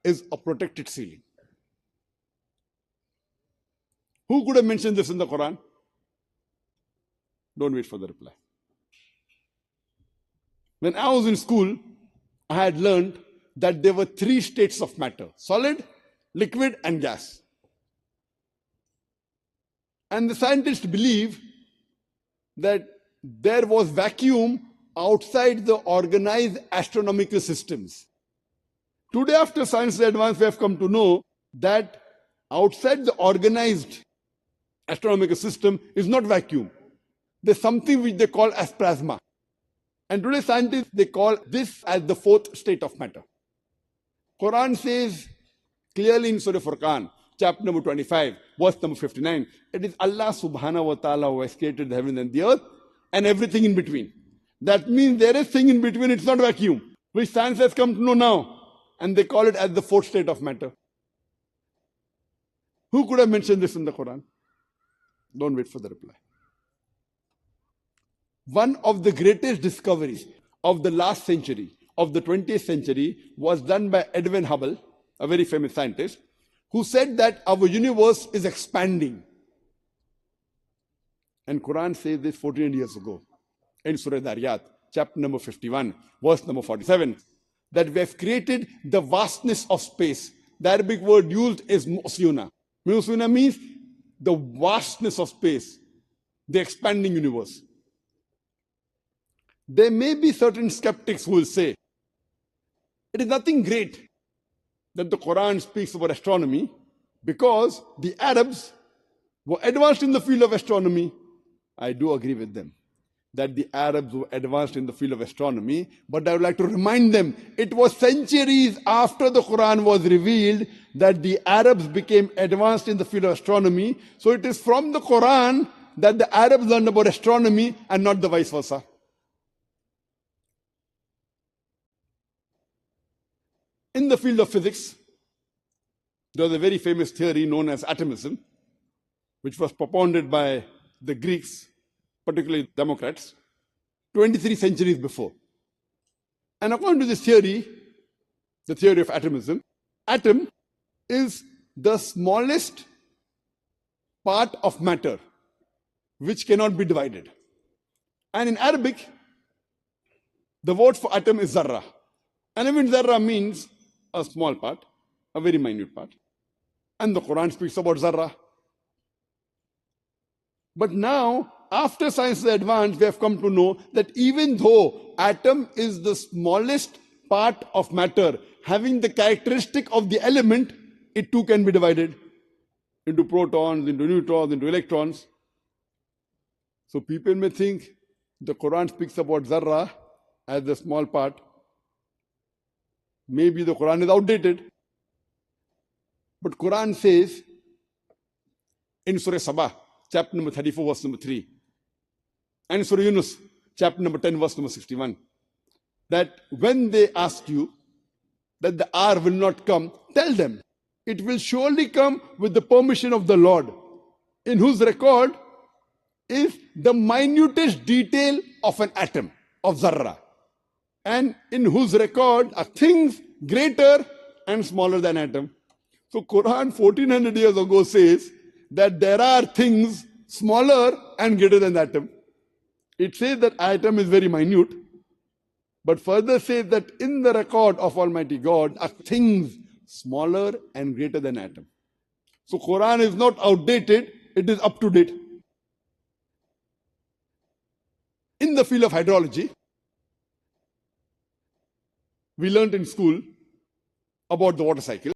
is a protected ceiling. Who could have mentioned this in the Quran? Don't wait for the reply. When I was in school, I had learned that there were three states of matter: solid, liquid, and gas. And the scientists believe that there was vacuum outside the organized astronomical systems. Today, after science advance, we have come to know that outside the organized astronomical system is not vacuum. There's something which they call as plasma. And today scientists, they call this as the fourth state of matter. Quran says clearly in Surah Furqan, chapter number 25, verse number 59, it is Allah subhanahu wa ta'ala who has created the heaven and the earth and everything in between. That means there is thing in between, it's not vacuum, which science has come to know now. And they call it as the fourth state of matter. Who could have mentioned this in the Quran? Don't wait for the reply. One of the greatest discoveries of the last century, of the 20th century, was done by Edwin Hubble, a very famous scientist, who said that our universe is expanding. And Quran says this 14 years ago in Surah Dariyat, chapter number 51, verse number 47, that we have created the vastness of space. The Arabic word used is mu'siyuna. Mu'siyuna means the vastness of space, the expanding universe. There may be certain skeptics who will say, it is nothing great that the Quran speaks about astronomy because the Arabs were advanced in the field of astronomy. I do agree with them that the Arabs were advanced in the field of astronomy, but I would like to remind them, it was centuries after the Quran was revealed that the Arabs became advanced in the field of astronomy. So it is from the Quran that the Arabs learned about astronomy and not the vice versa. In the field of physics, there was a very famous theory known as atomism, which was propounded by the Greeks, particularly Democrats, 23 centuries before. And according to this theory, the theory of atomism, atom is the smallest part of matter which cannot be divided. And in Arabic, the word for atom is zarra. And even zarra means a small part, a very minute part. And the Quran speaks about zarra. But now, after science has advanced, we have come to know that even though atom is the smallest part of matter, having the characteristic of the element, it too can be divided into protons, into neutrons, into electrons. So people may think the Quran speaks about zarra as the small part. Maybe the Quran is outdated. But Quran says in Surah Sabah, chapter number 34, verse number 3, and Surah Yunus, chapter number 10, verse number 61, that when they ask you that the hour will not come, tell them, it will surely come with the permission of the Lord, in whose record is the minutest detail of an atom, of zarra, and in whose record are things greater and smaller than atom. So Quran 1400 years ago says that there are things smaller and greater than atom. It says that atom is very minute, but further says that in the record of Almighty God are things smaller and greater than atom. So Quran is not outdated, it is up to date. In the field of hydrology, we learned in school about the water cycle.